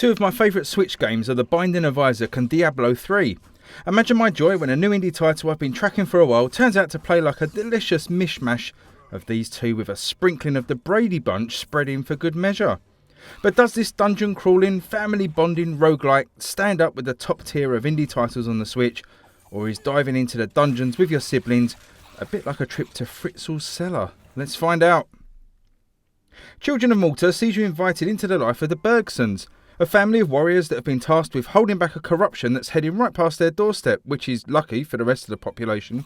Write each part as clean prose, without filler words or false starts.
Two of my favourite Switch games are The Binding of Isaac and Diablo 3. Imagine my joy when a new indie title I've been tracking for a while turns out to play like a delicious mishmash of these two with a sprinkling of the Brady Bunch spread in for good measure. But does this dungeon crawling, family bonding roguelite stand up with the top tier of indie titles on the Switch, or is diving into the dungeons with your siblings a bit like a trip to Fritzl's cellar? Let's find out. Children of Morta sees you invited into the life of the Bergsons, a family of warriors that have been tasked with holding back a corruption that's heading right past their doorstep, which is lucky for the rest of the population.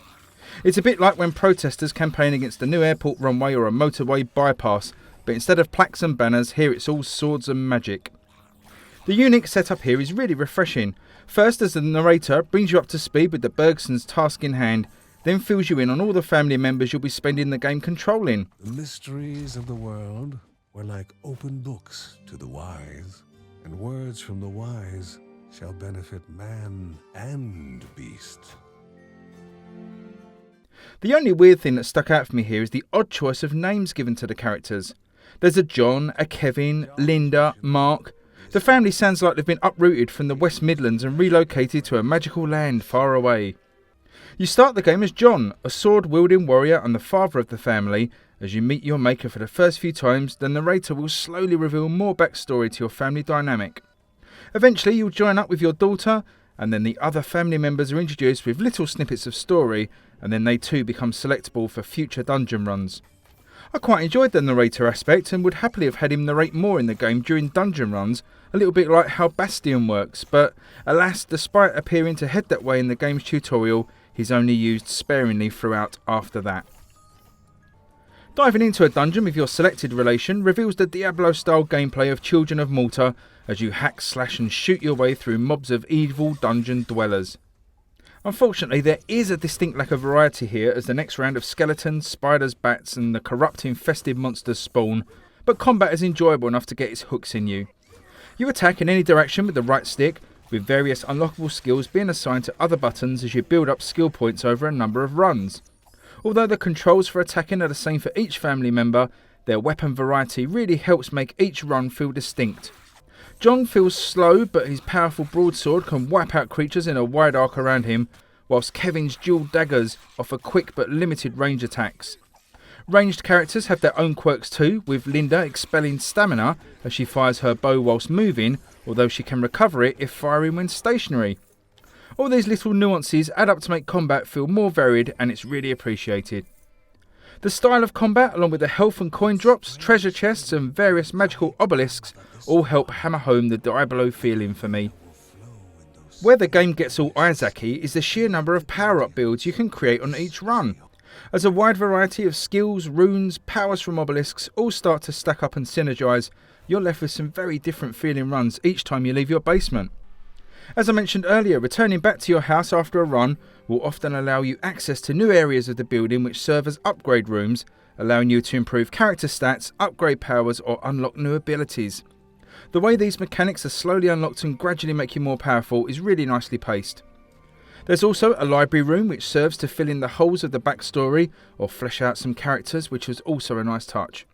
It's a bit like when protesters campaign against a new airport runway or a motorway bypass, but instead of plaques and banners, here it's all swords and magic. The unique setup here is really refreshing. First, as the narrator brings you up to speed with the Bergsons' task in hand, then fills you in on all the family members you'll be spending the game controlling. The mysteries of the world were like open books to the wise, and words from the wise shall benefit man and beast. The only weird thing that stuck out for me here is the odd choice of names given to the characters. There's a John, a Kevin, Linda, Mark. The family sounds like they've been uprooted from the West Midlands and relocated to a magical land far away. You start the game as John, a sword-wielding warrior and the father of the family. As you meet your maker for the first few times, the narrator will slowly reveal more backstory to your family dynamic. Eventually you'll join up with your daughter, and then the other family members are introduced with little snippets of story, and then they too become selectable for future dungeon runs. I quite enjoyed the narrator aspect and would happily have had him narrate more in the game during dungeon runs, a little bit like how Bastion works, but alas, despite appearing to head that way in the game's tutorial, he's only used sparingly throughout after that. Diving into a dungeon with your selected relation reveals the Diablo-style gameplay of Children of Morta as you hack, slash and shoot your way through mobs of evil dungeon dwellers. Unfortunately, there is a distinct lack of variety here as the next round of skeletons, spiders, bats and the corrupt infested monsters spawn, but combat is enjoyable enough to get its hooks in you. You attack in any direction with the right stick, with various unlockable skills being assigned to other buttons as you build up skill points over a number of runs. Although the controls for attacking are the same for each family member, their weapon variety really helps make each run feel distinct. John feels slow, but his powerful broadsword can wipe out creatures in a wide arc around him, whilst Kevin's dual daggers offer quick but limited range attacks. Ranged characters have their own quirks too, with Linda expelling stamina as she fires her bow whilst moving, although she can recover it if firing when stationary. All these little nuances add up to make combat feel more varied, and it's really appreciated. The style of combat, along with the health and coin drops, treasure chests and various magical obelisks, all help hammer home the Diablo feeling for me. Where the game gets all Isaac-y is the sheer number of power-up builds you can create on each run, as a wide variety of skills, runes, powers from obelisks all start to stack up and synergise. You're left with some very different feeling runs each time you leave your basement. As I mentioned earlier, returning back to your house after a run will often allow you access to new areas of the building which serve as upgrade rooms, allowing you to improve character stats, upgrade powers or unlock new abilities. The way these mechanics are slowly unlocked and gradually make you more powerful is really nicely paced. There's also a library room which serves to fill in the holes of the backstory or flesh out some characters, which was also a nice touch.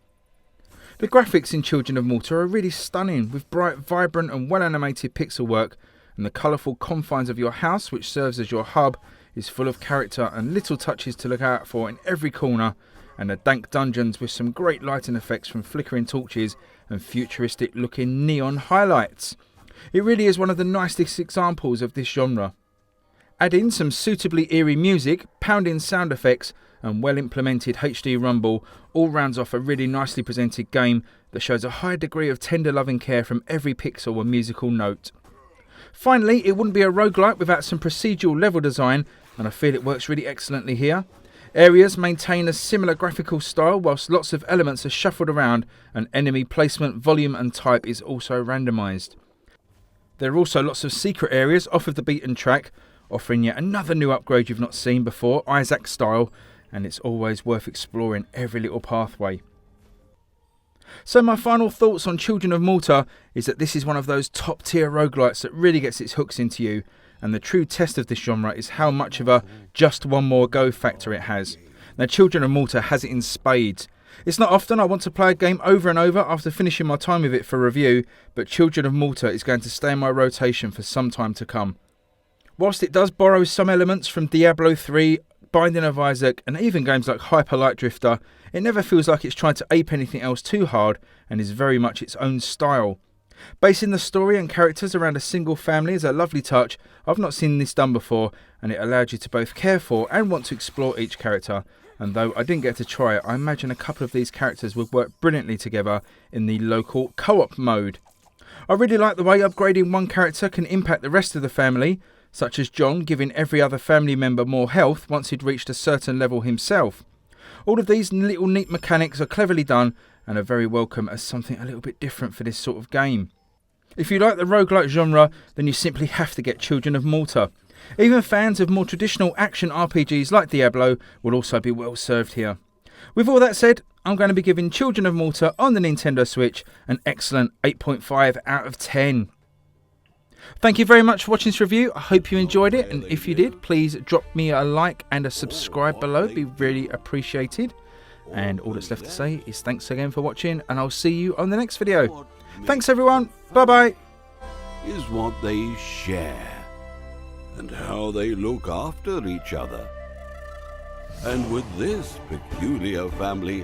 The graphics in Children of Morta are really stunning, with bright, vibrant and well animated pixel work, and the colourful confines of your house, which serves as your hub, is full of character and little touches to look out for in every corner, and the dank dungeons with some great lighting effects from flickering torches and futuristic looking neon highlights. It really is one of the nicest examples of this genre. Add in some suitably eerie music, pounding sound effects and well implemented HD rumble, all rounds off a really nicely presented game that shows a high degree of tender loving care from every pixel and musical note. Finally, it wouldn't be a roguelite without some procedural level design, and I feel it works really excellently here. Areas maintain a similar graphical style whilst lots of elements are shuffled around, and enemy placement, volume and type is also randomised. There are also lots of secret areas off of the beaten track, offering yet another new upgrade you've not seen before, Isaac style, and it's always worth exploring every little pathway. So my final thoughts on Children of Morta is that this is one of those top tier roguelites that really gets its hooks into you, and the true test of this genre is how much of a just one more go factor it has. Now Children of Morta has it in spades. It's not often I want to play a game over and over after finishing my time with it for review, but Children of Morta is going to stay in my rotation for some time to come. Whilst it does borrow some elements from Diablo 3, Binding of Isaac and even games like Hyper Light Drifter, it never feels like it's trying to ape anything else too hard and is very much its own style. Basing the story and characters around a single family is a lovely touch. I've not seen this done before, and it allowed you to both care for and want to explore each character. And though I didn't get to try it, I imagine a couple of these characters would work brilliantly together in the local co-op mode. I really like the way upgrading one character can impact the rest of the family, such as John giving every other family member more health once he'd reached a certain level himself. All of these little neat mechanics are cleverly done and are very welcome as something a little bit different for this sort of game. If you like the roguelite genre, then you simply have to get Children of Morta. Even fans of more traditional action RPGs like Diablo will also be well served here. With all that said, I'm going to be giving Children of Morta on the Nintendo Switch an excellent 8.5 out of 10. Thank you very much for watching this review. I hope you enjoyed it, and if you did, please drop me a like and a subscribe below. It'd be really appreciated. And all that's left to say is thanks again for watching, and I'll see you on the next video. Thanks everyone. Bye bye. Is what they share and how they look after each other. And with this peculiar family,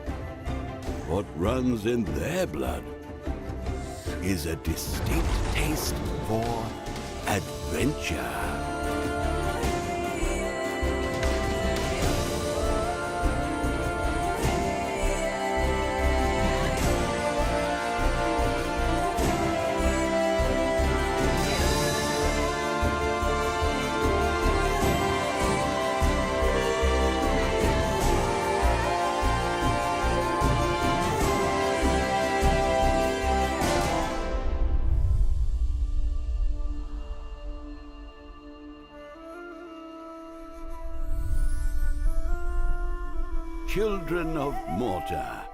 what runs in their blood is a distinct taste for adventure. Children of Morta.